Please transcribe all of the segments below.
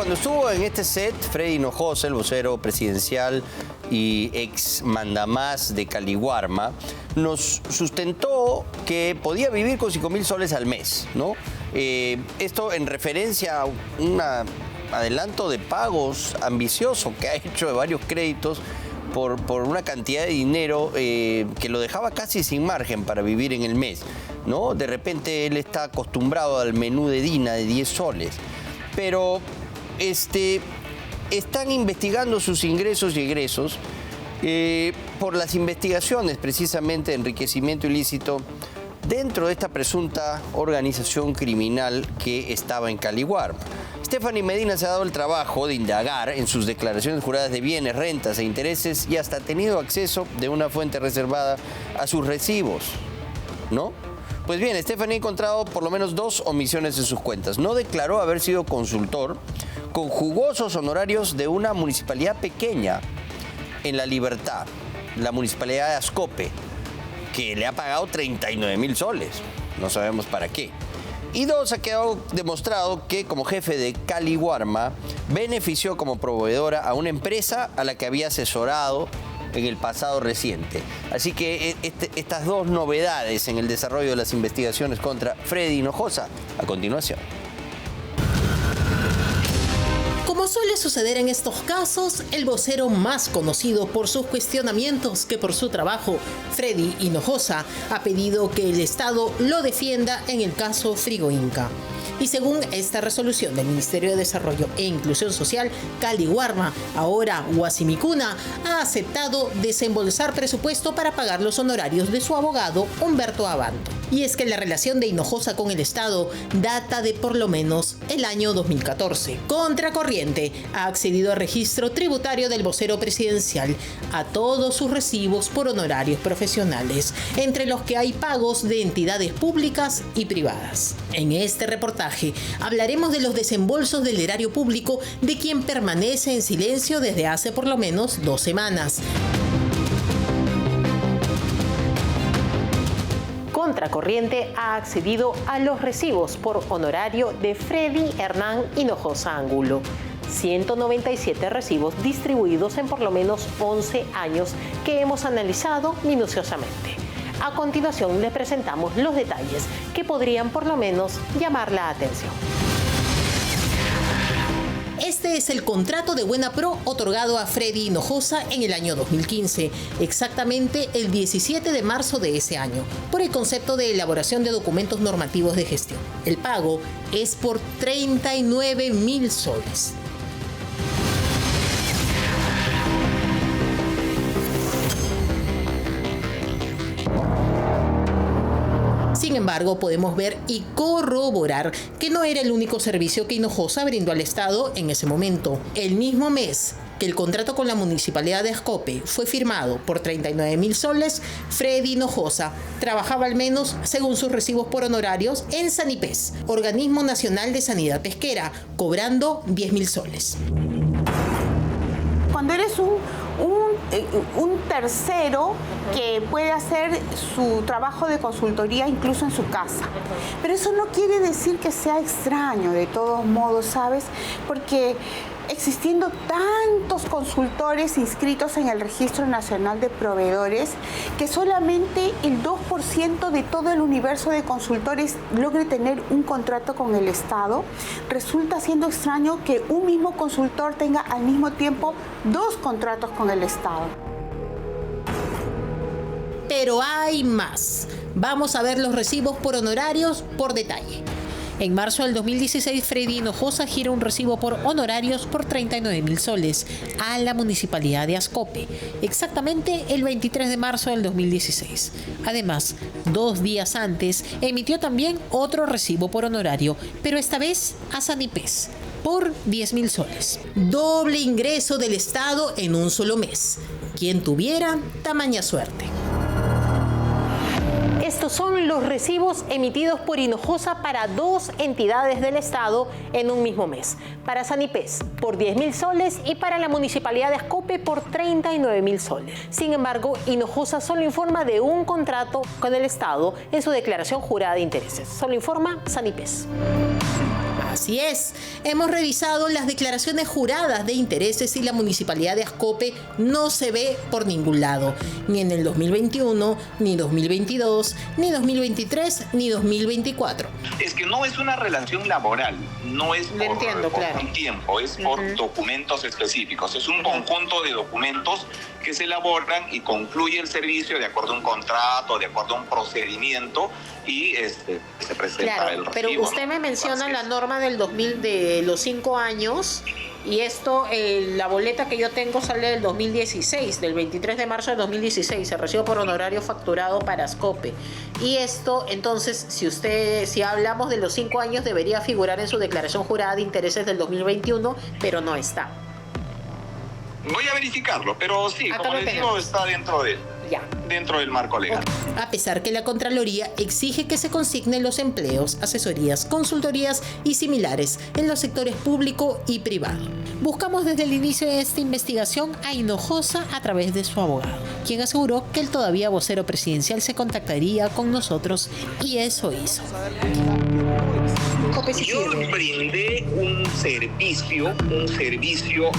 cuando estuvo en este set, Freddy Hinojosa, el vocero presidencial y ex mandamás de Caliwarma, nos sustentó que podía vivir con 5.000 soles al mes, ¿no? Esto en referencia a un adelanto de pagos ambicioso que ha hecho de varios créditos por una cantidad de dinero que lo dejaba casi sin margen para vivir en el mes, ¿no? De repente él está acostumbrado al menú de Dina de 10 soles, pero están investigando sus ingresos y egresos por las investigaciones precisamente de enriquecimiento ilícito dentro de esta presunta organización criminal que estaba en Caliwarma. Stephanie Medina se ha dado el trabajo de indagar en sus declaraciones juradas de bienes, rentas e intereses y hasta ha tenido acceso de una fuente reservada a sus recibos, ¿no? Pues bien, Stephanie ha encontrado por lo menos 2 omisiones en sus cuentas. No declaró haber sido consultor con jugosos honorarios de una municipalidad pequeña en La Libertad, la municipalidad de Ascope, que le ha pagado 39.000 soles. No sabemos para qué. Y 2, ha quedado demostrado que como jefe de Caliwarma benefició como proveedora a una empresa a la que había asesorado en el pasado reciente. Así que estas 2 novedades en el desarrollo de las investigaciones contra Freddy Hinojosa a continuación. Como suele suceder en estos casos, el vocero más conocido por sus cuestionamientos que por su trabajo, Freddy Hinojosa, ha pedido que el Estado lo defienda en el caso Frigo Inca. Y según esta resolución del Ministerio de Desarrollo e Inclusión Social, Caliwarma, ahora Guasimicuna, ha aceptado desembolsar presupuesto para pagar los honorarios de su abogado Humberto Abanto. Y es que la relación de Hinojosa con el Estado data de por lo menos el año 2014. Contracorriente ha accedido al registro tributario del vocero presidencial a todos sus recibos por honorarios profesionales, entre los que hay pagos de entidades públicas y privadas. En este reportaje hablaremos de los desembolsos del erario público de quien permanece en silencio desde hace por lo menos 2 semanas. Contracorriente ha accedido a los recibos por honorario de Freddy Hernán Hinojosa Angulo. 197 recibos distribuidos en por lo menos 11 años que hemos analizado minuciosamente. A continuación les presentamos los detalles que podrían por lo menos llamar la atención. Este es el contrato de Buena Pro otorgado a Freddy Hinojosa en el año 2015, exactamente el 17 de marzo de ese año, por el concepto de elaboración de documentos normativos de gestión. El pago es por 39.000 soles. Sin embargo, podemos ver y corroborar que no era el único servicio que Hinojosa brindó al Estado en ese momento. El mismo mes que el contrato con la Municipalidad de Ascope fue firmado por 39.000 soles, Freddy Hinojosa trabajaba al menos, según sus recibos por honorarios, en Sanipes, Organismo Nacional de Sanidad Pesquera, cobrando 10.000 soles. Cuando eres un tercero que puede hacer su trabajo de consultoría incluso en su casa. Pero eso no quiere decir que sea extraño, de todos modos, ¿sabes? Porque existiendo tantos consultores inscritos en el Registro Nacional de Proveedores, que solamente el 2% de todo el universo de consultores logre tener un contrato con el Estado, resulta siendo extraño que un mismo consultor tenga al mismo tiempo 2 contratos con el Estado. Pero hay más. Vamos a ver los recibos por honorarios por detalle. En marzo del 2016, Freddy Hinojosa gira un recibo por honorarios por 39.000 soles a la Municipalidad de Ascope, exactamente el 23 de marzo del 2016. Además, 2 días antes, emitió también otro recibo por honorario, pero esta vez a Sanipes, por 10.000 soles. Doble ingreso del Estado en un solo mes. Quien tuviera tamaña suerte. Estos son los recibos emitidos por Hinojosa para 2 entidades del Estado en un mismo mes. Para Sanipes por 10.000 soles y para la Municipalidad de Ascope por 39.000 soles. Sin embargo, Hinojosa solo informa de un contrato con el Estado en su declaración jurada de intereses. Solo informa Sanipes. Así es, hemos revisado las declaraciones juradas de intereses y la Municipalidad de Ascope no se ve por ningún lado, ni en el 2021, ni 2022, ni 2023, ni 2024. Es que no es una relación laboral, no es por un tiempo, es por documentos específicos. Es un conjunto de documentos que se elaboran y concluye el servicio de acuerdo a un contrato, de acuerdo a un procedimiento y se presenta el recibo. Pero usted me menciona la norma del 2000 de los 5 años y esto, la boleta que yo tengo sale del 2016, del 23 de marzo del 2016, se recibe por honorario facturado para Ascope. Y esto, entonces, si hablamos de los 5 años, debería figurar en su declaración jurada de intereses del 2021, pero no está. Voy a verificarlo, pero sí, como les digo, está dentro del marco legal. A pesar que la Contraloría exige que se consignen los empleos, asesorías, consultorías y similares en los sectores público y privado. Buscamos desde el inicio de esta investigación a Hinojosa a través de su abogado, quien aseguró que el todavía vocero presidencial se contactaría con nosotros y eso hizo. Yo brindé un servicio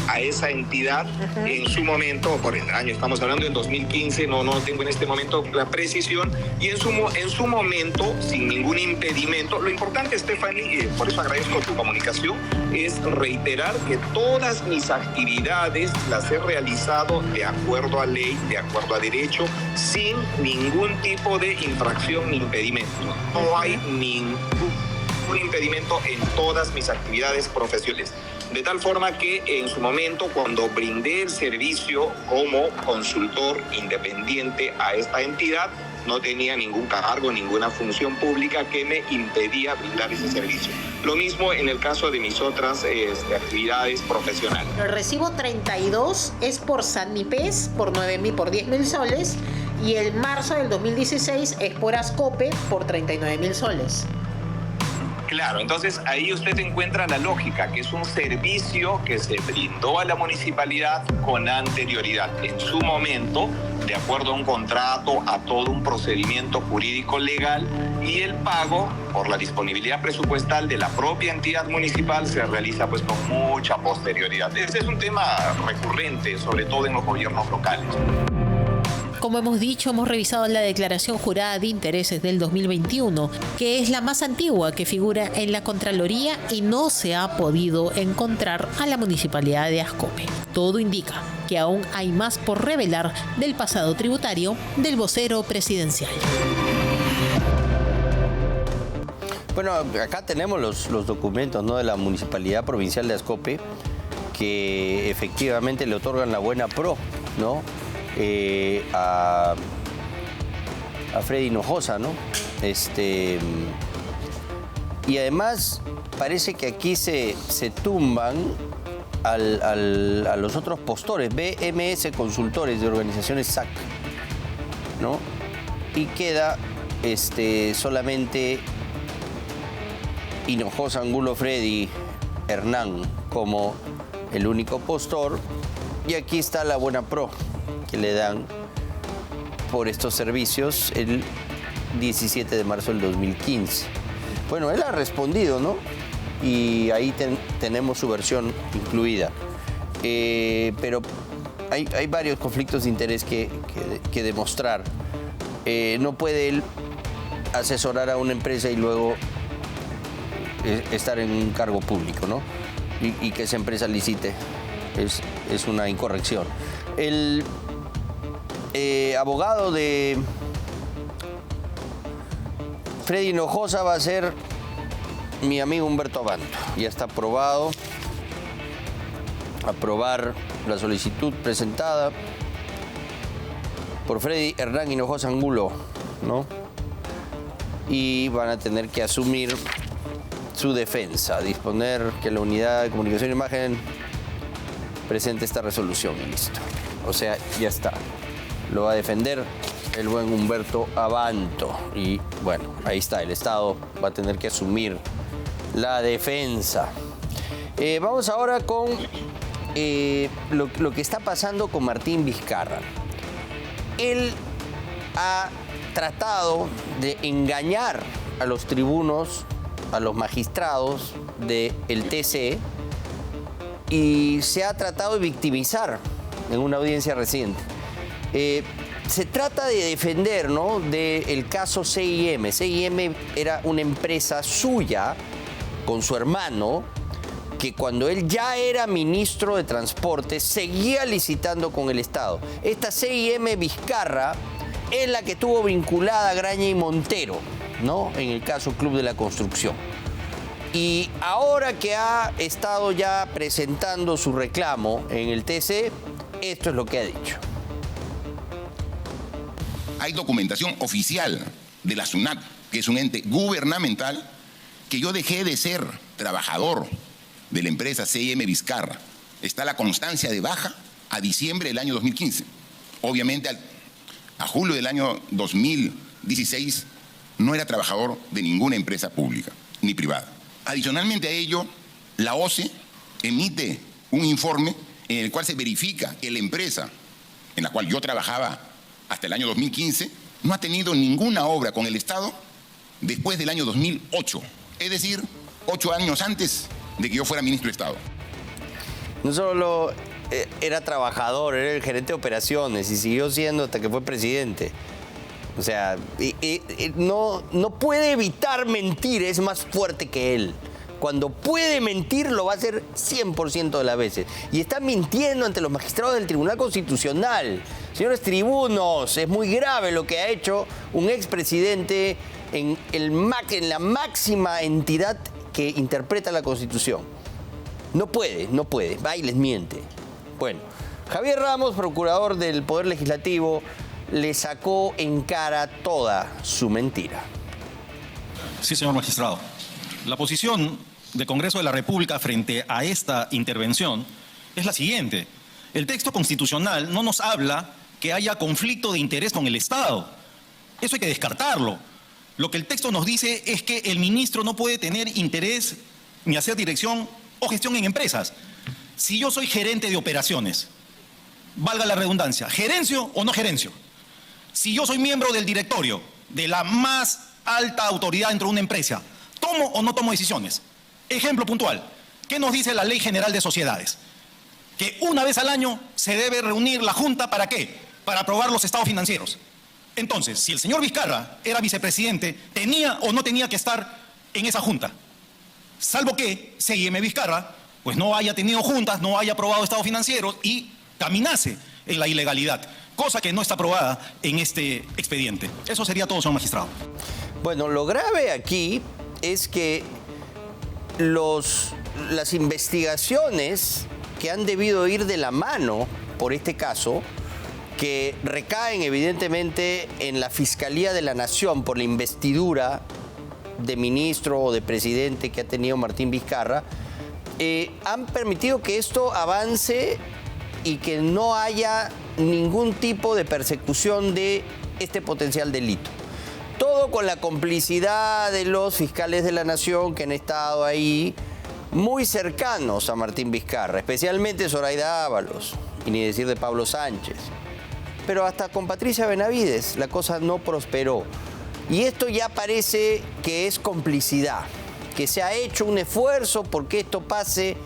a esa entidad en su momento, por el año, estamos hablando del 2015, no tengo en este momento la precisión, y en su momento, sin ningún impedimento. Lo importante, Stephanie, por eso agradezco tu comunicación, es reiterar que todas mis actividades las he realizado de acuerdo a ley, de acuerdo a derecho, sin ningún tipo de infracción ni impedimento. No hay ningún impedimento en todas mis actividades profesionales. De tal forma que en su momento, cuando brindé el servicio como consultor independiente a esta entidad, no tenía ningún cargo, ninguna función pública que me impedía brindar ese servicio. Lo mismo en el caso de mis otras actividades profesionales. El recibo 32 es por Sanmipes, por 10.000 soles, y el marzo del 2016 es por Ascope, por 39.000 soles. Claro, entonces ahí usted encuentra la lógica, que es un servicio que se brindó a la municipalidad con anterioridad, en su momento, de acuerdo a un contrato, a todo un procedimiento jurídico legal, y el pago por la disponibilidad presupuestal de la propia entidad municipal se realiza pues con mucha posterioridad. Ese es un tema recurrente, sobre todo en los gobiernos locales. Como hemos dicho, hemos revisado la declaración jurada de intereses del 2021, que es la más antigua que figura en la Contraloría y no se ha podido encontrar a la Municipalidad de Ascope. Todo indica que aún hay más por revelar del pasado tributario del vocero presidencial. Bueno, acá tenemos los documentos, ¿no?, de la Municipalidad Provincial de Ascope, que efectivamente le otorgan la buena pro, ¿no?, a Freddy Hinojosa, ¿no? Y además parece que aquí se tumban a los otros postores, BMS Consultores de organizaciones SAC, ¿no? Y queda solamente Hinojosa, Angulo, Freddy, Hernán como el único postor, y aquí está la buena pro que le dan por estos servicios el 17 de marzo del 2015. Bueno, él ha respondido, ¿no? Y ahí tenemos su versión incluida. Pero hay varios conflictos de interés que demostrar. No puede él asesorar a una empresa y luego estar en un cargo público, ¿no? Y que esa empresa licite. Es una incorrección. El abogado de Freddy Hinojosa va a ser mi amigo Humberto Abanto. Ya está aprobado. Aprobar la solicitud presentada por Freddy Hernán Hinojosa Angulo, ¿no? Y van a tener que asumir su defensa, disponer que la unidad de comunicación e imagen presente esta resolución y listo. O sea, ya está. Lo va a defender el buen Humberto Abanto. Y bueno, ahí está, el Estado va a tener que asumir la defensa. Vamos ahora con lo que está pasando con Martín Vizcarra. Él ha tratado de engañar a los tribunos a los magistrados del TCE y se ha tratado de victimizar en una audiencia reciente. Se trata de defender, ¿no?, del caso CIM. CIM era una empresa suya con su hermano, que cuando él ya era ministro de Transporte seguía licitando con el Estado. Esta CIM Vizcarra es la que estuvo vinculada a Graña y Montero, ¿no?, en el caso Club de la Construcción. Y ahora que ha estado ya presentando su reclamo en el TC, esto es lo que ha dicho. Hay documentación oficial de la SUNAT, que es un ente gubernamental, que yo dejé de ser trabajador de la empresa CIM Vizcarra. Está la constancia de baja a diciembre del año 2015. Obviamente, a julio del año 2016 no era trabajador de ninguna empresa pública ni privada. Adicionalmente a ello, la OCE emite un informe en el cual se verifica que la empresa en la cual yo trabajaba hasta el año 2015 no ha tenido ninguna obra con el Estado después del año 2008, es decir, 8 años antes de que yo fuera ministro de Estado. No solo era trabajador, era el gerente de operaciones y siguió siendo hasta que fue presidente. O sea, no puede evitar mentir, es más fuerte que él. Cuando puede mentir, lo va a hacer 100% de las veces. Y está mintiendo ante los magistrados del Tribunal Constitucional. Señores tribunos, es muy grave lo que ha hecho un expresidente en la máxima entidad que interpreta la Constitución. No puede, va y les miente. Bueno, Javier Ramos, procurador del Poder Legislativo, le sacó en cara toda su mentira. Sí, señor magistrado. La posición del Congreso de la República frente a esta intervención es la siguiente. El texto constitucional no nos habla que haya conflicto de interés con el Estado. Eso hay que descartarlo. Lo que el texto nos dice es que el ministro no puede tener interés ni hacer dirección o gestión en empresas. Si yo soy gerente de operaciones, valga la redundancia, ¿gerencio o no gerencio? Si yo soy miembro del directorio de la más alta autoridad dentro de una empresa, ¿tomo o no tomo decisiones? Ejemplo puntual. ¿Qué nos dice la Ley General de Sociedades? Que una vez al año se debe reunir la Junta, ¿para qué? Para aprobar los estados financieros. Entonces, si el señor Vizcarra era vicepresidente, ¿tenía o no tenía que estar en esa Junta? Salvo que CIM Vizcarra pues no haya tenido juntas, no haya aprobado estados financieros y caminase en la ilegalidad, cosa que no está aprobada en este expediente. Eso sería todo, señor magistrado. Bueno, lo grave aquí es que las investigaciones que han debido ir de la mano por este caso, que recaen evidentemente en la Fiscalía de la Nación por la investidura de ministro o de presidente que ha tenido Martín Vizcarra, han permitido que esto avance y que no haya ningún tipo de persecución de este potencial delito. Todo con la complicidad de los fiscales de la Nación que han estado ahí muy cercanos a Martín Vizcarra, especialmente Zoraida Ábalos, y ni decir de Pablo Sánchez. Pero hasta con Patricia Benavides la cosa no prosperó. Y esto ya parece que es complicidad, que se ha hecho un esfuerzo porque esto pase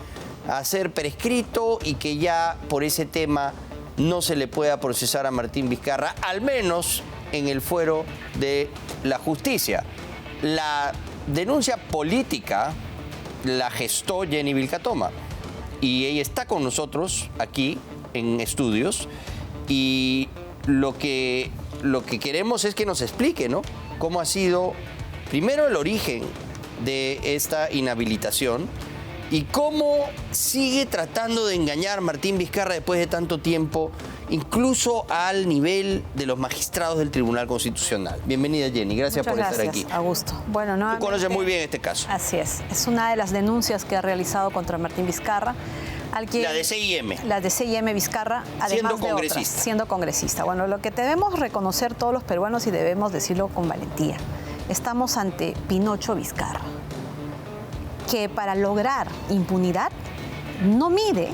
a ser prescrito y que ya por ese tema no se le pueda procesar a Martín Vizcarra, al menos en el fuero de la justicia. La denuncia política la gestó Jenny Vilcatoma y ella está con nosotros aquí en estudios y lo que queremos es que nos explique, ¿no?, cómo ha sido primero el origen de esta inhabilitación y cómo sigue tratando de engañar Martín Vizcarra después de tanto tiempo, incluso al nivel de los magistrados del Tribunal Constitucional. Bienvenida, Jenny, gracias por estar aquí. Augusto. Bueno, Tú conoces muy bien este caso. Así es una de las denuncias que ha realizado contra Martín Vizcarra. La de CIM. La de CIM Vizcarra, además de otras, siendo congresista. Bueno, lo que debemos reconocer todos los peruanos y debemos decirlo con valentía, estamos ante Pinocho Vizcarra, que para lograr impunidad no mide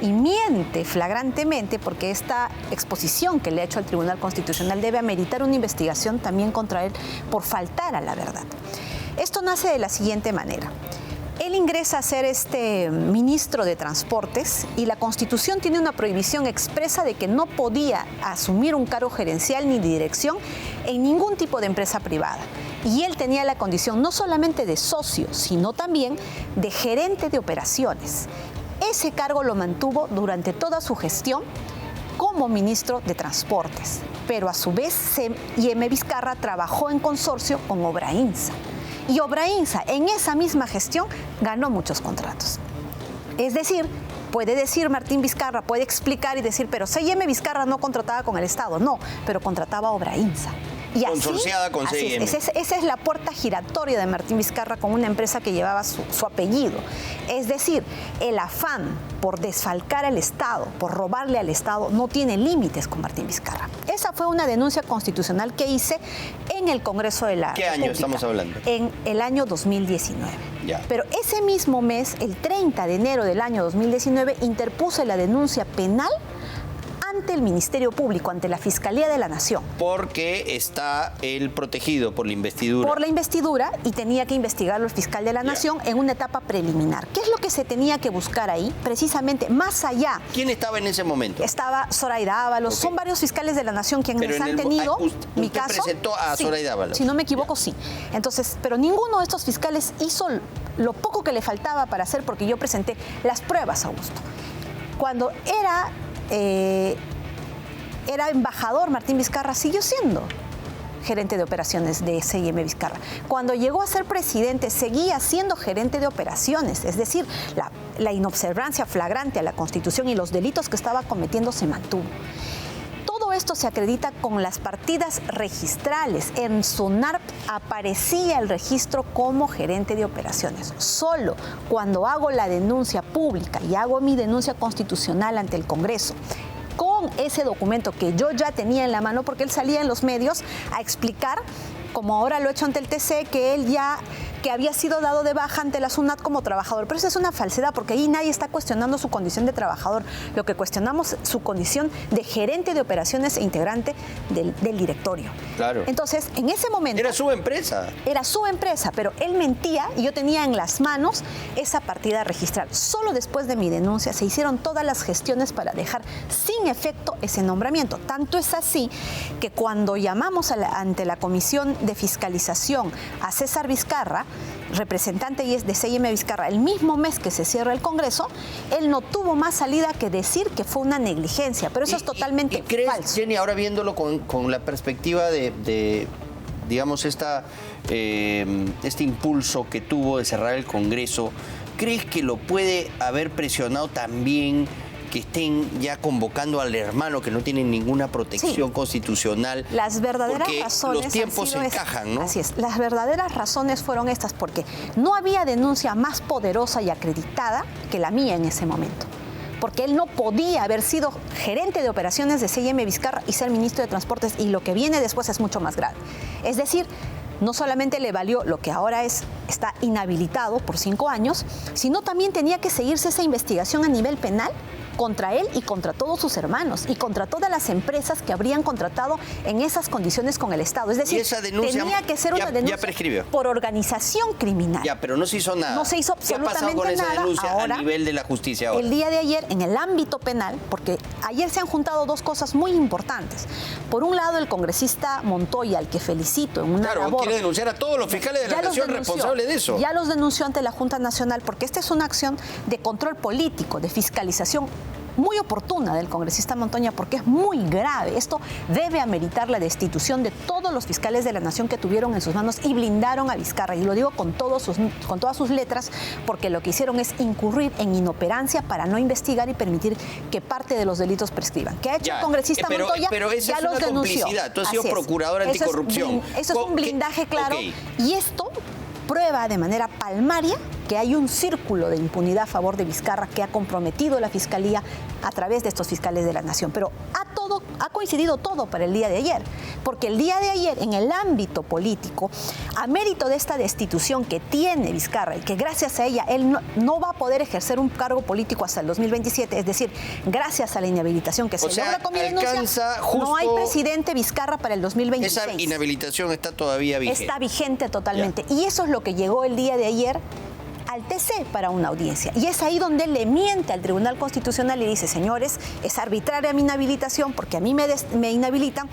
y miente flagrantemente, porque esta exposición que le ha hecho al Tribunal Constitucional debe ameritar una investigación también contra él por faltar a la verdad. Esto nace de la siguiente manera. Él ingresa a ser ministro de Transportes y la Constitución tiene una prohibición expresa de que no podía asumir un cargo gerencial ni de dirección en ningún tipo de empresa privada. Y él tenía la condición no solamente de socio, sino también de gerente de operaciones. Ese cargo lo mantuvo durante toda su gestión como ministro de Transportes, pero a su vez Y.M. Vizcarra trabajó en consorcio con Obrainsa. Y Obrainsa, en esa misma gestión, ganó muchos contratos. Es decir, puede decir Martín Vizcarra, puede explicar y decir, pero C&M Vizcarra no contrataba con el Estado. No, pero contrataba a Obrainsa. Y consorciada con C&M. Esa es la puerta giratoria de Martín Vizcarra con una empresa que llevaba su apellido. Es decir, el afán por desfalcar al Estado, por robarle al Estado, no tiene límites con Martín Vizcarra. Esa fue una denuncia constitucional que hice en el Congreso de la República. ¿Qué año estamos hablando? En el año 2019. Ya. Pero ese mismo mes, el 30 de enero del año 2019, interpuse la denuncia penal ante el Ministerio Público, ante la Fiscalía de la Nación. Porque está él protegido por la investidura. Por la investidura, y tenía que investigarlo el fiscal de la Nación en una etapa preliminar. ¿Qué es lo que se tenía que buscar ahí? Precisamente, más allá. ¿Quién estaba en ese momento? Estaba Zoraida Ábalos. Okay. Son varios fiscales de la Nación quienes han tenido mi caso. Presentó a Zoraida Ábalos. Si no me equivoco, sí. Entonces, pero ninguno de estos fiscales hizo lo poco que le faltaba para hacer, porque yo presenté las pruebas, Augusto. Cuando era embajador Martín Vizcarra, siguió siendo gerente de operaciones de C&M Vizcarra. Cuando llegó a ser presidente, seguía siendo gerente de operaciones, es decir, la inobservancia flagrante a la Constitución y los delitos que estaba cometiendo se mantuvo. Todo esto se acredita con las partidas registrales. En SUNARP aparecía el registro como gerente de operaciones. Solo cuando hago la denuncia pública y hago mi denuncia constitucional ante el Congreso, con ese documento que yo ya tenía en la mano, porque él salía en los medios a explicar, como ahora lo he hecho ante el TC, que había sido dado de baja ante la SUNAT como trabajador. Pero eso es una falsedad, porque ahí nadie está cuestionando su condición de trabajador. Lo que cuestionamos es su condición de gerente de operaciones e integrante del directorio. Claro. Entonces, en ese momento... Era su empresa. Era su empresa, pero él mentía y yo tenía en las manos esa partida registral. Solo después de mi denuncia se hicieron todas las gestiones para dejar sin efecto ese nombramiento. Tanto es así que cuando llamamos ante la Comisión de Fiscalización a César Vizcarra, representante de C&M Vizcarra, el mismo mes que se cierra el Congreso, él no tuvo más salida que decir que fue una negligencia, pero eso es totalmente ¿Y crees, falso. Jenny, ahora viéndolo con la perspectiva de digamos, este impulso que tuvo de cerrar el Congreso, ¿crees que lo puede haber presionado también que estén ya convocando al hermano que no tiene ninguna protección constitucional? Las verdaderas porque razones los tiempos se encajan, ¿no? Así es. Las verdaderas razones fueron estas, porque no había denuncia más poderosa y acreditada que la mía en ese momento. Porque él no podía haber sido gerente de operaciones de C&M Vizcarra y ser ministro de Transportes, y lo que viene después es mucho más grave. Es decir, no solamente le valió lo que ahora está inhabilitado por 5 años, sino también tenía que seguirse esa investigación a nivel penal contra él y contra todos sus hermanos y contra todas las empresas que habrían contratado en esas condiciones con el Estado. Es decir, esa denuncia tenía que ser una denuncia por organización criminal. Ya, pero no se hizo nada. No se hizo absolutamente nada. ¿Qué ha pasado con esa denuncia ahora, a nivel de la justicia ahora? El día de ayer, en el ámbito penal, porque ayer se han juntado dos cosas muy importantes. Por un lado, el congresista Montoya, al que felicito en una labor... quiere denunciar a todos los fiscales de la Nación responsables de eso. Ya los denunció ante la Junta Nacional, porque esta es una acción de control político, de fiscalización muy oportuna del congresista Montoya, porque es muy grave. Esto debe ameritar la destitución de todos los fiscales de la Nación que tuvieron en sus manos y blindaron a Vizcarra. Y lo digo con todas sus letras, porque lo que hicieron es incurrir en inoperancia para no investigar y permitir que parte de los delitos prescriban. ¿Qué ha hecho el congresista Montoya? Pero esa es una complicidad. Tú has sido procurador anticorrupción. Eso es un blindaje claro. Y esto prueba de manera palmaria que hay un círculo de impunidad a favor de Vizcarra que ha comprometido la Fiscalía a través de estos fiscales de la Nación. Pero a todo ha coincidido todo para el día de ayer. Porque el día de ayer, en el ámbito político, a mérito de esta destitución que tiene Vizcarra y que gracias a ella él no va a poder ejercer un cargo político hasta el 2027, es decir, gracias a la inhabilitación que se logra con mi denuncia, no hay presidente Vizcarra para el 2026. Esa inhabilitación está todavía vigente. Está vigente totalmente. Y eso es lo que llegó el día de ayer al TC para una audiencia. Y es ahí donde le miente al Tribunal Constitucional y dice, señores, es arbitraria mi inhabilitación porque a mí me inhabilitan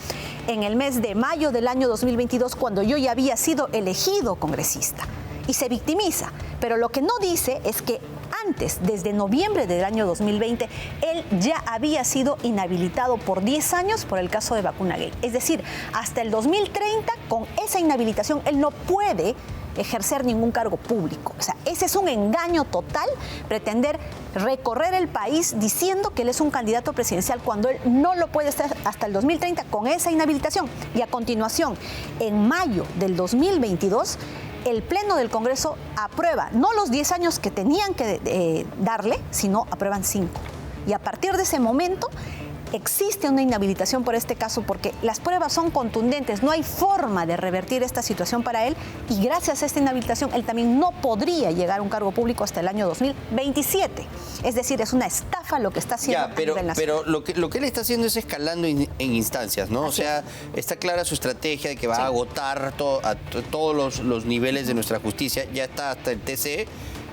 en el mes de mayo del año 2022 cuando yo ya había sido elegido congresista. Y se victimiza. Pero lo que no dice es que antes, desde noviembre del año 2020, él ya había sido inhabilitado por 10 años por el caso de Vacunagate. Es decir, hasta el 2030, con esa inhabilitación, él no puede ejercer ningún cargo público. O sea, ese es un engaño total, pretender recorrer el país diciendo que él es un candidato presidencial cuando él no lo puede estar hasta el 2030 con esa inhabilitación. Y a continuación, en mayo del 2022, el Pleno del Congreso aprueba no los 10 años que tenían que darle, sino aprueban 5. Y a partir de ese momento existe una inhabilitación por este caso porque las pruebas son contundentes, no hay forma de revertir esta situación para él y gracias a esta inhabilitación él también no podría llegar a un cargo público hasta el año 2027. Es decir, es una estafa lo que está haciendo a nivel nacional. Pero lo que él está haciendo es escalando en instancias, ¿no? Así está clara su estrategia de que va a agotar a todos los niveles de nuestra justicia, ya está hasta el TC,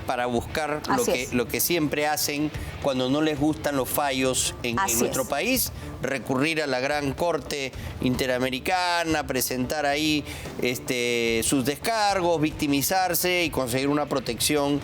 para buscar lo que siempre hacen cuando no les gustan los fallos en nuestro país, recurrir a la Gran Corte Interamericana, presentar ahí sus descargos, victimizarse y conseguir una protección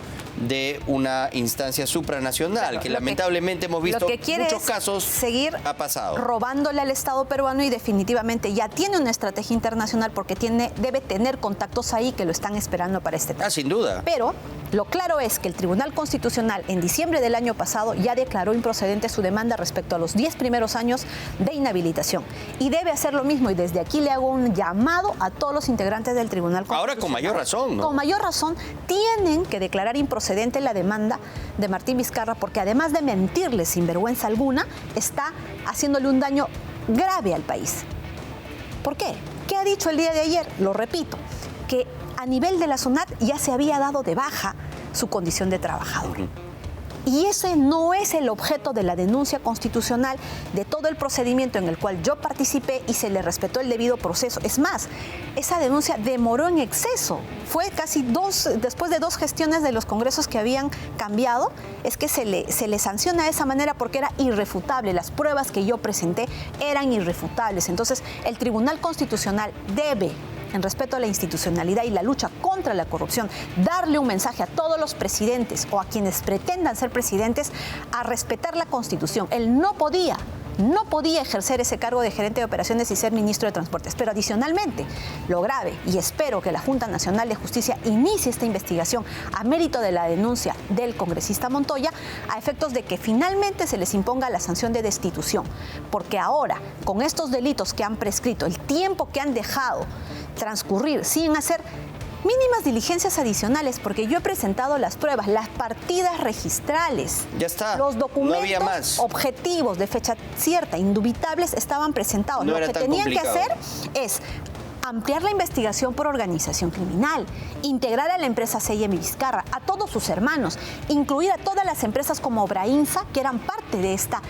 de una instancia supranacional, claro, que lamentablemente hemos visto muchos casos seguir ha pasado. Robándole al Estado peruano y definitivamente ya tiene una estrategia internacional porque debe tener contactos ahí que lo están esperando para este tema. Sin duda. Pero lo claro es que el Tribunal Constitucional en diciembre del año pasado ya declaró improcedente su demanda respecto a los 10 primeros años de inhabilitación y debe hacer lo mismo y desde aquí le hago un llamado a todos los integrantes del Tribunal Constitucional. Ahora con mayor razón, ¿no? Con mayor razón tienen que declarar improcedente la demanda de Martín Vizcarra porque además de mentirle sin vergüenza alguna, está haciéndole un daño grave al país. ¿Por qué? ¿Qué ha dicho el día de ayer? Lo repito, que a nivel de la SUNAT ya se había dado de baja su condición de trabajador. Y ese no es el objeto de la denuncia constitucional, de todo el procedimiento en el cual yo participé y se le respetó el debido proceso. Es más, esa denuncia demoró en exceso. Fue casi después de 2 gestiones de los congresos que habían cambiado, es que se le sanciona de esa manera porque era irrefutable. Las pruebas que yo presenté eran irrefutables. Entonces, el Tribunal Constitucional debe, en respeto a la institucionalidad y la lucha contra la corrupción, darle un mensaje a todos los presidentes o a quienes pretendan ser presidentes a respetar la Constitución. Él no podía ejercer ese cargo de gerente de operaciones y ser ministro de Transportes. Pero adicionalmente, lo grave, y espero que la Junta Nacional de Justicia inicie esta investigación a mérito de la denuncia del congresista Montoya, a efectos de que finalmente se les imponga la sanción de destitución. Porque ahora, con estos delitos que han prescrito, el tiempo que han dejado transcurrir sin hacer mínimas diligencias adicionales, porque yo he presentado las pruebas, las partidas registrales, ya está, los documentos no había más. Objetivos de fecha cierta, indubitables, estaban presentados. No Lo que tenían complicado. que hacer es ampliar la investigación por organización criminal, integrar a la empresa C&M Vizcarra, a todos sus hermanos, incluir a todas las empresas como Obrainsa, que eran parte de esta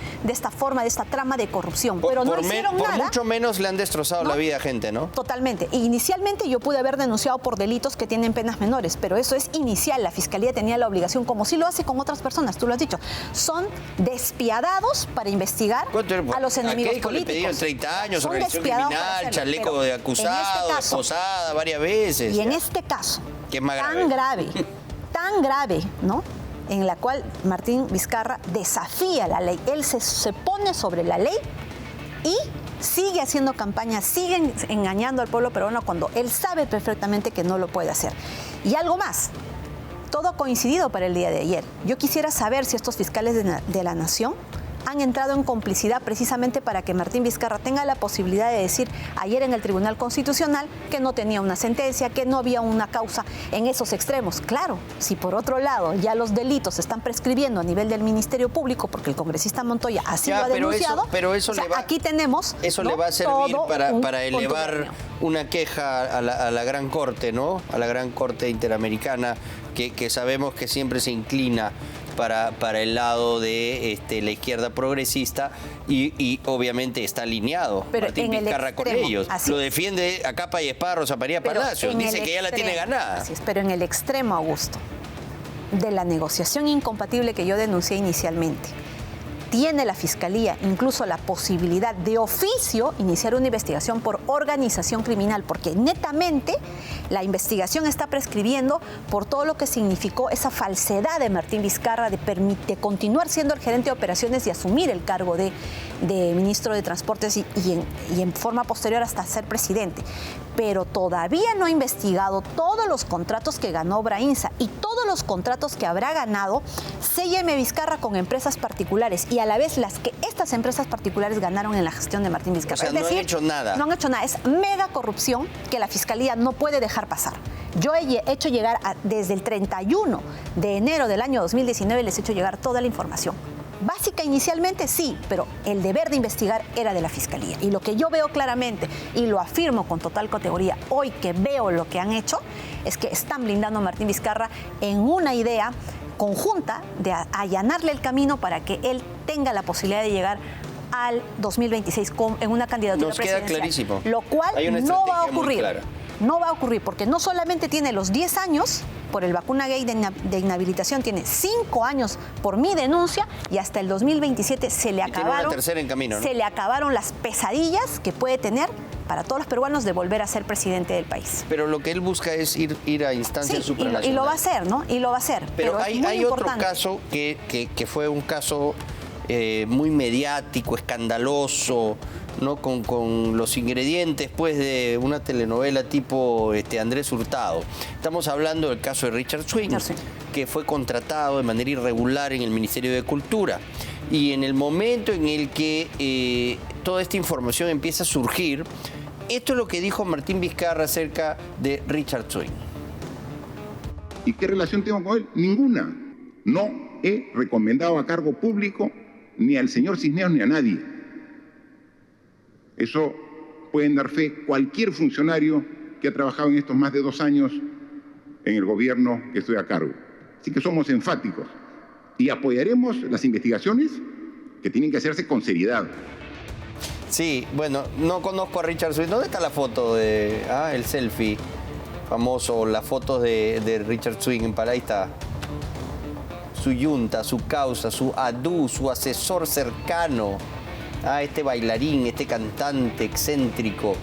forma, de esta trama de corrupción. Pero no hicieron nada. Por mucho menos le han destrozado la vida a gente, ¿no? Totalmente. Inicialmente yo pude haber denunciado por delitos que tienen penas menores, pero eso es inicial. La Fiscalía tenía la obligación, como sí lo hace con otras personas, tú lo has dicho. Son despiadados para investigar a los enemigos políticos. Le pedían 30 años, Son organización criminal, chaleco de acusado, esposada varias veces. Y en este caso, que es más tan grave, ¿no? En la cual Martín Vizcarra desafía la ley. Él se pone sobre la ley y sigue haciendo campaña, sigue engañando al pueblo peruano cuando él sabe perfectamente que no lo puede hacer. Y algo más, todo ha coincidido para el día de ayer. Yo quisiera saber si estos fiscales de la Nación han entrado en complicidad precisamente para que Martín Vizcarra tenga la posibilidad de decir ayer en el Tribunal Constitucional que no tenía una sentencia, que no había una causa en esos extremos. Claro, si por otro lado ya los delitos se están prescribiendo a nivel del Ministerio Público porque el congresista Montoya así lo ha denunciado, aquí tenemos... Eso, ¿no?, le va a servir para elevar una queja a la Gran Corte, ¿no? A la Gran Corte Interamericana, que sabemos que siempre se inclina para el lado de la izquierda progresista y obviamente está alineado Martín Vizcarra con ellos. Lo defiende a capa y espada Rosa María Palacios, dice que ya la tiene ganada. Así es, pero en el extremo, Augusto, de la negociación incompatible que yo denuncié inicialmente, tiene la Fiscalía incluso la posibilidad de oficio iniciar una investigación por organización criminal, porque netamente la investigación está prescribiendo por todo lo que significó esa falsedad de Martín Vizcarra de continuar siendo el gerente de operaciones y asumir el cargo de ministro de Transportes y en forma posterior hasta ser presidente. Pero todavía no ha investigado todos los contratos que ganó Brainsa y todos los contratos que habrá ganado CIM Vizcarra con empresas particulares y a la vez las que estas empresas particulares ganaron en la gestión de Martín Vizcarra. O sea, es decir, no han hecho nada. No han hecho nada. Es mega corrupción que la Fiscalía no puede dejar pasar. Yo he hecho llegar desde el 31 de enero del año 2019, les he hecho llegar toda la información. Básica inicialmente sí, pero el deber de investigar era de la Fiscalía. Y lo que yo veo claramente, y lo afirmo con total categoría, hoy que veo lo que han hecho, es que están blindando a Martín Vizcarra en una idea conjunta de allanarle el camino para que él tenga la posibilidad de llegar al 2026 en una candidatura presidencial. Nos queda clarísimo. Lo cual no va a ocurrir. No va a ocurrir porque no solamente tiene los 10 años por el vacuna gay de inhabilitación, tiene 5 años por mi denuncia y hasta el 2027 se le acabaron, una tercera en camino, ¿no? Se le acabaron las pesadillas que puede tener para todos los peruanos de volver a ser presidente del país. Pero lo que él busca es ir a instancias supranacionales. Y lo va a hacer, ¿no? Y lo va a hacer. Pero hay otro caso que fue un caso muy mediático, escandaloso, ¿no? Con los ingredientes pues de una telenovela tipo Andrés Hurtado. Estamos hablando del caso de Richard Swing, que fue contratado de manera irregular en el Ministerio de Cultura. Y en el momento en el que toda esta información empieza a surgir, esto es lo que dijo Martín Vizcarra acerca de Richard Swing. ¿Y qué relación tengo con él? Ninguna. No he recomendado a cargo público ni al señor Cisneros ni a nadie. Eso pueden dar fe cualquier funcionario que ha trabajado en estos más de 2 años en el gobierno que estoy a cargo. Así que somos enfáticos y apoyaremos las investigaciones que tienen que hacerse con seriedad. Sí, bueno, no conozco a Richard Swing. ¿Dónde está la foto de el selfie famoso, las fotos de Richard Swing en Palais? Está su yunta, su causa, su adú, su asesor cercano. Este bailarín, este cantante excéntrico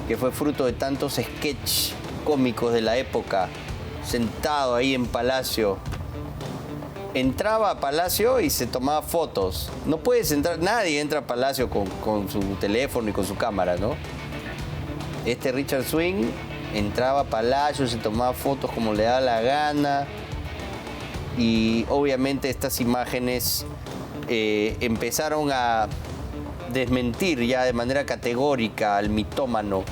que fue fruto de tantos sketches cómicos de la época, sentado ahí en Palacio. Entraba a Palacio y se tomaba fotos. No puedes entrar, nadie entra a Palacio con su teléfono y con su cámara, ¿no? Este Richard Swing entraba a Palacio, se tomaba fotos como le da la gana. Y obviamente estas imágenes empezaron a desmentir ya de manera categórica al mitómano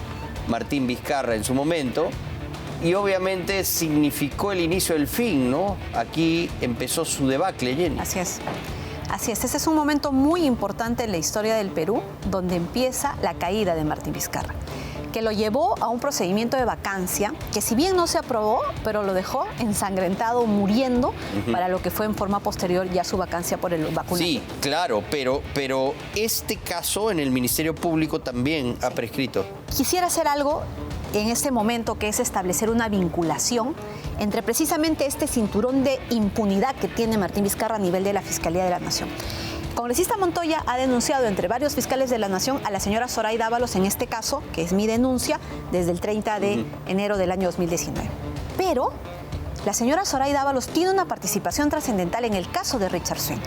Martín Vizcarra en su momento, y obviamente significó el inicio del fin, ¿no? Aquí empezó su debacle, Jenny. Así es. Así es, ese es un momento muy importante en la historia del Perú, donde empieza la caída de Martín Vizcarra, que lo llevó a un procedimiento de vacancia, que si bien no se aprobó, pero lo dejó ensangrentado, muriendo, para lo que fue en forma posterior ya su vacancia por el vacunación. Sí, claro, pero este caso en el Ministerio Público también ha prescrito. Quisiera hacer algo en este momento, que es establecer una vinculación entre precisamente este cinturón de impunidad que tiene Martín Vizcarra a nivel de la Fiscalía de la Nación. El congresista Montoya ha denunciado entre varios fiscales de la Nación a la señora Zoraida Ábalos en este caso, que es mi denuncia, desde el 30 de enero del año 2019. Pero la señora Zoraida Ábalos tiene una participación trascendental en el caso de Richard Swing.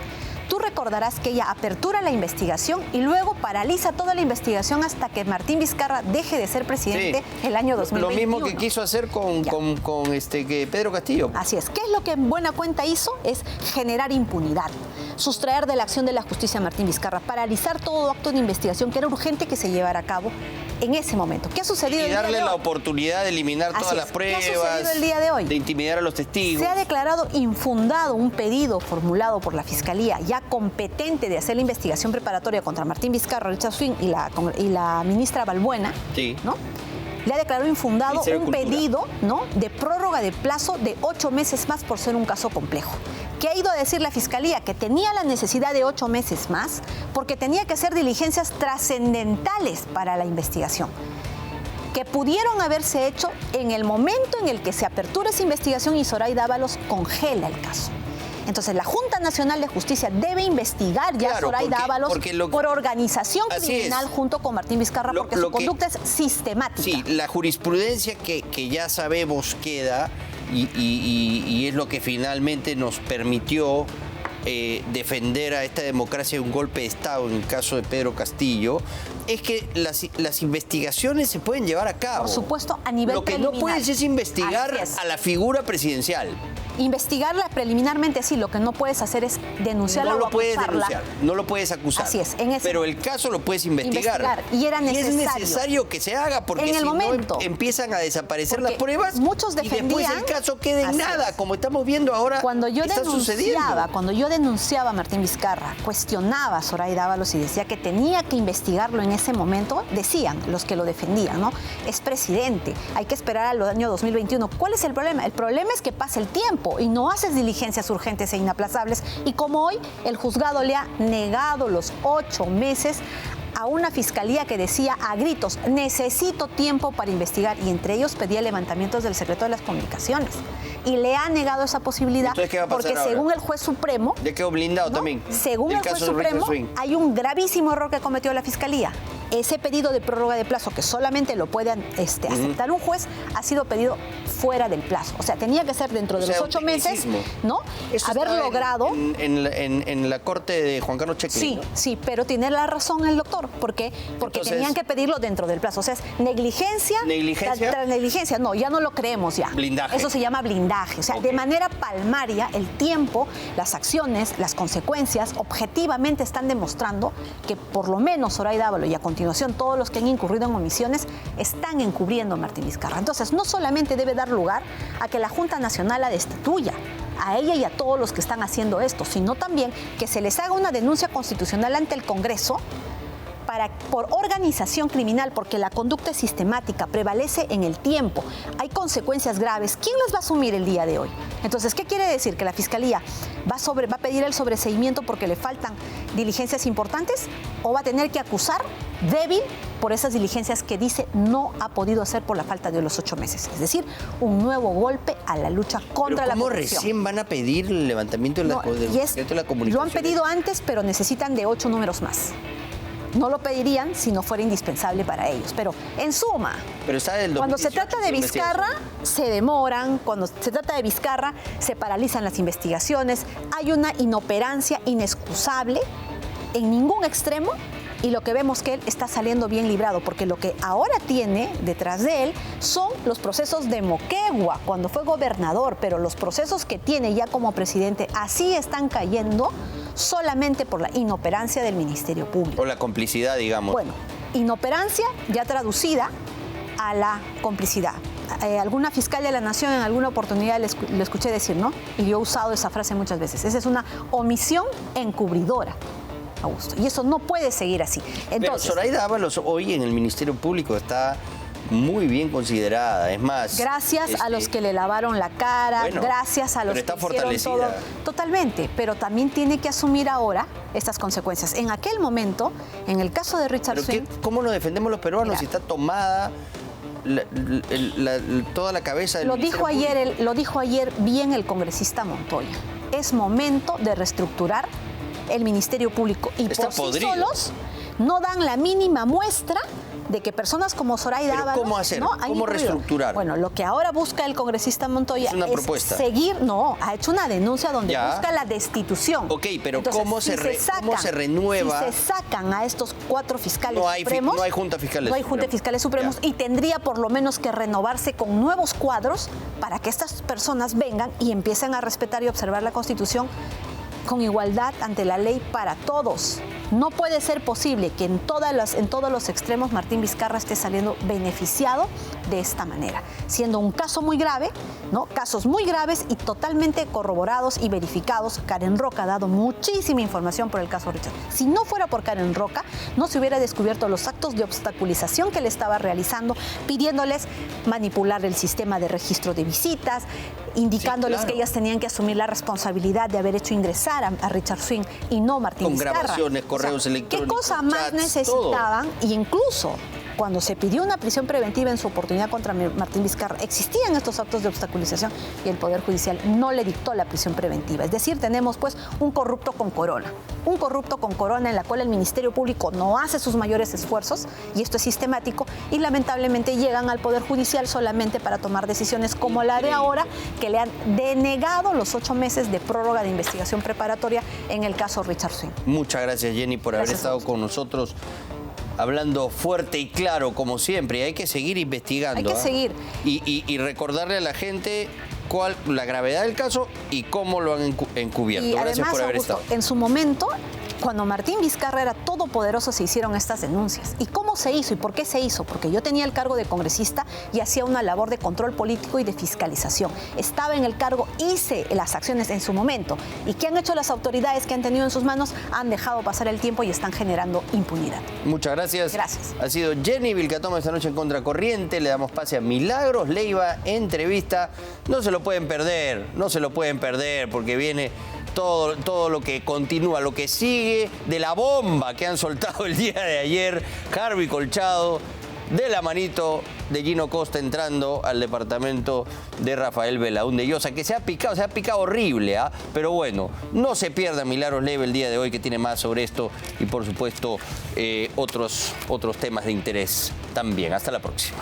recordarás que ella apertura la investigación y luego paraliza toda la investigación hasta que Martín Vizcarra deje de ser presidente el año 2021. Lo mismo que quiso hacer con que Pedro Castillo. Así es. ¿Qué es lo que en buena cuenta hizo? Es generar impunidad, sustraer de la acción de la justicia a Martín Vizcarra, paralizar todo acto de investigación que era urgente que se llevara a cabo en ese momento. ¿Qué ha sucedido el día de hoy? Y darle la oportunidad de eliminar todas las pruebas. ¿Qué ha sucedido el día de hoy? De intimidar a los testigos. Se ha declarado infundado un pedido formulado por la Fiscalía ya competente de hacer la investigación preparatoria contra Martín Vizcarra, Richard Swing y la ministra Balbuena, ¿no? Le ha declarado infundado un pedido, ¿no?, de prórroga de plazo de 8 meses más por ser un caso complejo. ¿Qué ha ido a decir la Fiscalía? Que tenía la necesidad de 8 meses más porque tenía que hacer diligencias trascendentales para la investigación, que pudieron haberse hecho en el momento en el que se apertura esa investigación y Zoraida Ábalos congela el caso. Entonces, la Junta Nacional de Justicia debe investigar ya a Zoraida Ábalos por organización criminal junto con Martín Vizcarra, porque su conducta es sistemática. Sí, la jurisprudencia que ya sabemos queda y es lo que finalmente nos permitió defender a esta democracia de un golpe de Estado en el caso de Pedro Castillo, es que las investigaciones se pueden llevar a cabo. Por supuesto, a nivel preliminar. Lo que no puedes es investigar a la figura presidencial. Investigarla preliminarmente sí, lo que no puedes hacer es denunciarla o acusarla. No lo puedes denunciar, no lo puedes acusar. Así es. Pero el caso lo puedes investigar. Y era necesario. Y es necesario que se haga porque en el momento, no empiezan a desaparecer las pruebas muchos defendían, y después el caso queda en nada, como estamos viendo ahora está sucediendo. Cuando yo denunciaba a Martín Vizcarra, cuestionaba a Zoraida Ábalos y decía que tenía que investigarlo en ese momento, decían los que lo defendían, ¿no? Es presidente, hay que esperar al año 2021. ¿Cuál es el problema? El problema es que pasa el tiempo y no haces diligencias urgentes e inaplazables, y como hoy el juzgado le ha negado los 8 meses a una fiscalía que decía a gritos, necesito tiempo para investigar, y entre ellos pedía levantamientos del secreto de las comunicaciones. Y le ha negado esa posibilidad. Entonces, ¿qué va a pasar porque ahora? Según el juez supremo... Ya quedó blindado también. Según el juez supremo, hay un gravísimo error que cometió la fiscalía. Ese pedido de prórroga de plazo, que solamente lo puede aceptar un juez, ha sido pedido fuera del plazo. O sea, tenía que ser dentro de los 8 meses, ¿no? Eso haber logrado... En la corte de Juan Carlos Checklin. Sí, ¿no? Sí, pero tiene la razón el doctor. ¿Por qué? Porque tenían que pedirlo dentro del plazo. O sea, es negligencia. Tras negligencia. No, ya no lo creemos ya. Blindaje. Eso se llama blindaje. O sea, de manera palmaria, el tiempo, las acciones, las consecuencias, objetivamente están demostrando que por lo menos Zoraida Ábalos y a continuación todos los que han incurrido en omisiones están encubriendo a Martín Vizcarra. Entonces, no solamente debe dar lugar a que la Junta Nacional la destituya, a ella y a todos los que están haciendo esto, sino también que se les haga una denuncia constitucional ante el Congreso por organización criminal, porque la conducta es sistemática, prevalece en el tiempo, hay consecuencias graves. ¿Quién las va a asumir el día de hoy? Entonces, ¿qué quiere decir? ¿Que la Fiscalía va a pedir el sobreseimiento porque le faltan diligencias importantes? ¿O va a tener que acusar débil por esas diligencias que dice no ha podido hacer por la falta de los 8 meses? Es decir, un nuevo golpe a la lucha contra la corrupción. ¿Cómo recién van a pedir el levantamiento de la comunicación? Lo han pedido antes, pero necesitan de 8 números más. No lo pedirían si no fuera indispensable para ellos. Pero en suma, cuando se trata de Vizcarra, se demoran. Cuando se trata de Vizcarra, se paralizan las investigaciones. Hay una inoperancia inexcusable en ningún extremo. Y lo que vemos que él está saliendo bien librado, porque lo que ahora tiene detrás de él son los procesos de Moquegua, cuando fue gobernador, pero los procesos que tiene ya como presidente así están cayendo solamente por la inoperancia del Ministerio Público. Por la complicidad, digamos. Bueno, inoperancia ya traducida a la complicidad. Alguna fiscal de la Nación en alguna oportunidad le escuché decir, ¿no? Y yo he usado esa frase muchas veces. Esa es una omisión encubridora. Augusto. Y eso no puede seguir así. Entonces, pero Zoraida Ábalos hoy en el Ministerio Público está muy bien considerada. Es más, gracias a los que le lavaron la cara, gracias a los que hicieron todo. Totalmente, pero también tiene que asumir ahora estas consecuencias. En aquel momento, en el caso de Richard Swing... ¿Cómo nos defendemos los peruanos si está tomada toda la cabeza del Ministerio Público? Lo dijo ayer bien el congresista Montoya. Es momento de reestructurar el Ministerio Público, y por sí solos no dan la mínima muestra de que personas como Zoraida ¿Pero Ábalos, cómo hacer? ¿no? han ¿Cómo incurrido. reestructurar? Bueno, lo que ahora busca el congresista Montoya Es una es propuesta. ha hecho una denuncia donde Ya. busca la destitución. Ok, pero Entonces, ¿cómo se renueva? Si se sacan a estos 4 fiscales No hay supremos, no hay Junta Fiscal no hay Junta de Fiscales Supremos Ya. y tendría por lo menos que renovarse con nuevos cuadros para que estas personas vengan y empiecen a respetar y observar la Constitución con igualdad ante la ley para todos. No puede ser posible que en todos los extremos Martín Vizcarra esté saliendo beneficiado de esta manera, siendo un caso muy grave, ¿no? Casos muy graves y totalmente corroborados y verificados. Karen Roca ha dado muchísima información por el caso Richard. Si no fuera por Karen Roca, no se hubiera descubierto los actos de obstaculización que le estaba realizando, pidiéndoles manipular el sistema de registro de visitas, indicándoles Sí, claro. que ellas tenían que asumir la responsabilidad de haber hecho ingresar a Richard Swing y no Martín Con Vizcarra. grabaciones, correos electrónicos, ¿Qué cosa más chats, necesitaban? Y incluso cuando se pidió una prisión preventiva en su oportunidad contra Martín Vizcarra, existían estos actos de obstaculización y el Poder Judicial no le dictó la prisión preventiva. Es decir, tenemos pues un corrupto con corona. Un corrupto con corona en la cual el Ministerio Público no hace sus mayores esfuerzos, y esto es sistemático, y lamentablemente llegan al Poder Judicial solamente para tomar decisiones como la de ahora, que le han denegado los 8 meses de prórroga de investigación preparatoria en el caso Richard Swing. Muchas gracias, Jenny, por haber estado con nosotros, hablando fuerte y claro, como siempre. Y hay que seguir investigando. Hay que seguir. Y recordarle a la gente la gravedad del caso y cómo lo han encubierto. Y Gracias además, por haber Augusto, estado. en su momento, cuando Martín Vizcarra era todopoderoso, se hicieron estas denuncias. ¿Y cómo se hizo y por qué se hizo? Porque yo tenía el cargo de congresista y hacía una labor de control político y de fiscalización. Estaba en el cargo, hice las acciones en su momento. ¿Y qué han hecho las autoridades que han tenido en sus manos? Han dejado pasar el tiempo y están generando impunidad. Muchas gracias. Gracias. Ha sido Jenny Vilcatoma esta noche en Contracorriente. Le damos pase a Milagros Leiva, entrevista. No se lo pueden perder, porque viene todo lo que continúa, lo que sigue de la bomba que han soltado el día de ayer. Harvey Colchado, de la manito de Gino Costa, entrando al departamento de Rafael Belaúnde Llosa, que se ha picado horrible, ¿ah? Pero bueno, no se pierda Milagros Leiva el día de hoy, que tiene más sobre esto y por supuesto otros temas de interés también. Hasta la próxima.